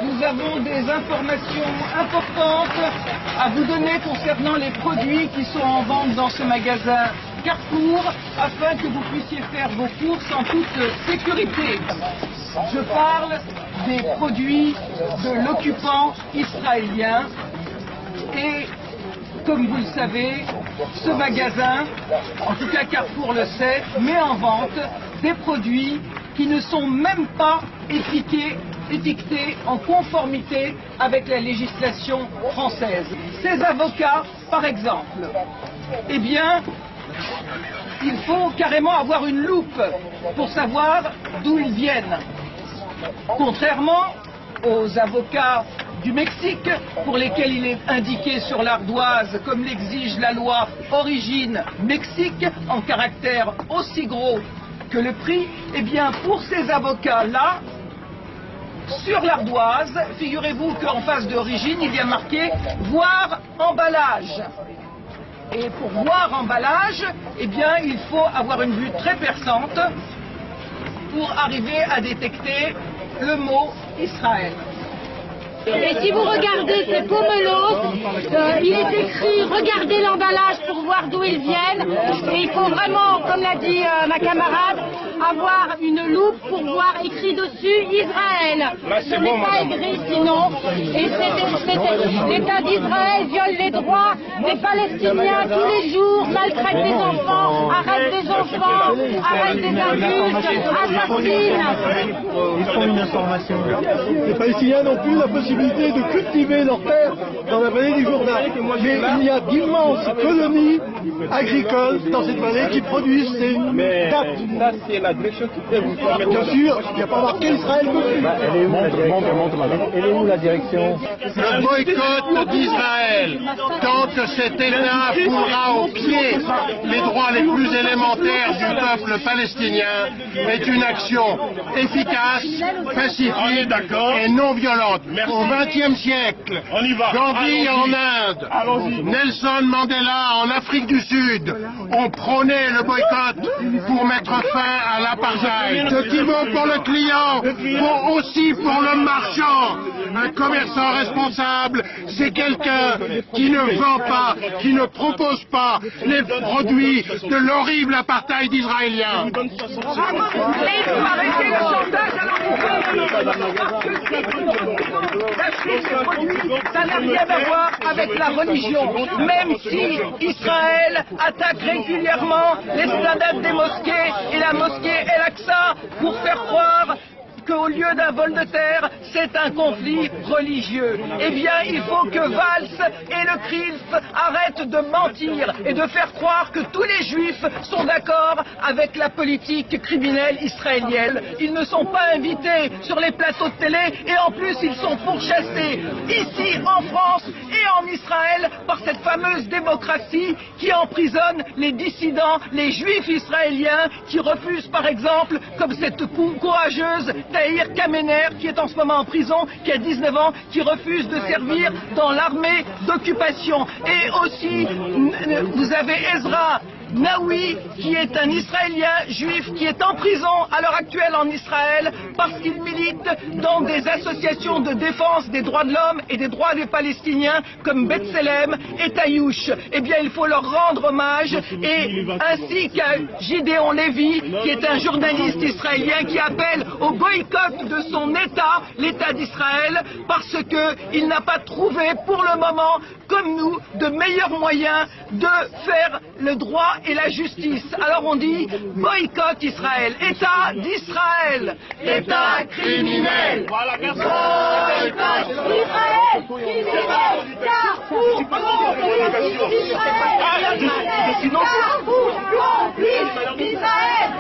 nous avons des informations importantes à vous donner concernant les produits qui sont en vente dans ce magasin Carrefour, afin que vous puissiez faire vos courses en toute sécurité. Je parle des produits de l'occupant israélien et, comme vous le savez, ce magasin, en tout cas Carrefour le sait, met en vente des produits qui ne sont même pas étiquetés en conformité avec la législation française. Ces avocats, par exemple, eh bien, il faut carrément avoir une loupe pour savoir d'où ils viennent. Contrairement aux avocats du Mexique, pour lesquels il est indiqué sur l'ardoise, comme l'exige la loi Origine Mexique, en caractère aussi gros que le prix, eh bien pour ces avocats-là, sur l'ardoise, figurez-vous qu'en face d'Origine, il y a marqué « Voir emballage ». Et pour voir emballage, eh bien, il faut avoir une vue très perçante pour arriver à détecter le mot Israël. Et si vous regardez ces pomelos, il est écrit « Regardez l'emballage pour voir d'où ils viennent ». Et il faut vraiment, comme l'a dit ma camarade, avoir une loupe pour voir écrit dessus Israël. Ce n'est pas écrit sinon. Et l'État d'Israël viole les droits des Palestiniens tous les jours, maltraite des enfants, arrête des enfants, arrête des adultes, assassine. Ils font une information. Les Palestiniens n'ont plus la possibilité de cultiver leurs terres dans la vallée du Jourdain. Mais il y a d'immenses colonies agricoles dans cette vallée qui produisent ces dates. Ça, c'est la direction qui peut vous permettre. Bien sûr, il n'y a pas marqué Israël dessus. Elle est où la direction? Le boycott d'Israël, tant que cet État foulera au pied les droits les plus élémentaires du peuple palestinien, est une action efficace, pacifique et non violente. Au XXe siècle, Gandhi en Inde, Nelson Mandela en Afrique du Sud ont prôné le boycott pour mettre fin à l'apartheid. Ce qui vaut pour le client vaut aussi pour le marchand. Un commerçant responsable, c'est quelqu'un qui ne vend pas, qui ne propose pas les produits de l'horrible apartheid israélien. Arrêtez le chantage à ça n'a rien à voir avec la religion. Même si Israël attaque régulièrement l'esplanade des mosquées et la mosquée El-Aqsa pour faire croire qu'au lieu d'un vol de terre, c'est un conflit religieux. Eh bien, il faut que Valls et le CRIF arrêtent de mentir et de faire croire que tous les juifs sont d'accord avec la politique criminelle israélienne. Ils ne sont pas invités sur les plateaux de télé et en plus, ils sont pourchassés ici en France et en Israël par cette fameuse démocratie qui emprisonne les dissidents, les juifs israéliens qui refusent par exemple, comme cette courageuse Tahir Kamener qui est en ce moment en prison, qui a 19 ans, qui refuse de servir dans l'armée d'occupation. Et aussi, vous avez Ezra Naoui, qui est un Israélien juif qui est en prison à l'heure actuelle en Israël parce qu'il milite dans des associations de défense des droits de l'homme et des droits des Palestiniens comme B'Tselem et Taïouch. Eh bien, il faut leur rendre hommage et ainsi qu'à Gideon Lévy, qui est un journaliste israélien qui appelle au boycott de son État, l'État d'Israël, parce qu'il n'a pas trouvé pour le moment, comme nous, de meilleurs moyens de faire le droit et la justice. Alors on dit boycott Israël, État d'Israël, État criminel. Voilà, merci. Boycott Israël, criminel, Carrefour, complice Israël,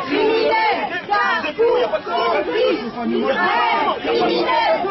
criminel, Carrefour, complice Israël, criminel.